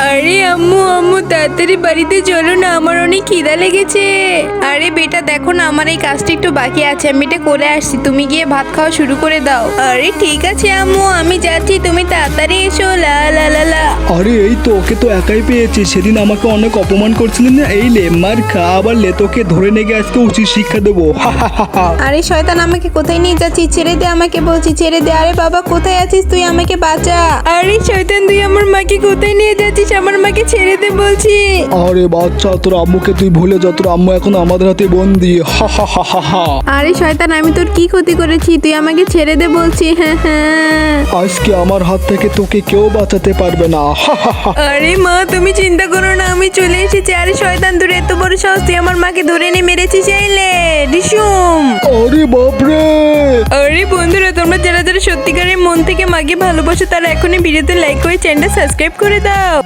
আরে আম্মু আম্মু তাড়াতাড়ি বাড়িতে চলো না, আমার অনেক খিদা লেগেছে। আরে বেটা দেখো না, আমার এই কাজটা একটু বাকি আছে, আমি এটা করে আসছি, তুমি গিয়ে ভাত খাওয়া শুরু করে দাও। আরে ঠিক আছে আম্মু, আমি যাচ্ছি, তুমি তাড়াতাড়ি এসো। লা লা লা লা। আরে এই তো, ওকে তো একাই পেয়েছি। সেদিন আমাকে অনেক অপমান করছিলেন না, এই লে মার খা। আবার লে, তোকে ধরে নিয়ে গিয়ে আজকে উচিত শিক্ষা দেবো। আরে শয়তান, আমাকে কোথায় নিয়ে যাচ্ছিস? ছেড়ে দে আমাকে বলছি, ছেড়ে দে। আরে বাবা কোথায় আছিস তুই? আমাকে বাঁচা। আরে শয়তান, তুই আমার মাকে কোথায় নিয়ে যাচ্ছিস? আমার মাকে ছেড়ে দে বলছি। আরে বাচ্চা, তোর আম্মুকে তুই ভুলে যা, তোর আম্মু এখন আমাদের হাতে বন্দি। আরে শয়তান, আমি তোর কি ক্ষতি করেছি? তুই আমাকে ছেড়ে দে বলছি। হ্যাঁ হ্যাঁ। আজকে আমার হাত থেকে তোকে কেউ বাঁচাতে পারবে না। আরে মা, তুমি চিন্তা করো না, আমি চলে এসেছি। আরে শয়তান, তোর এত বড় সাহস, তুই আমার মাকে ধরে নিয়ে মেরেছিস। এইলে ডিসুম। আরে বাপরে। আরে বন্ধুরা, তোমরা যারা যারা সত্যিকারের মন থেকে মাকে ভালোবাসো, তারা এখনই ভিডিওতে লাইক করে চ্যানেলটা সাবস্ক্রাইব করে দাও।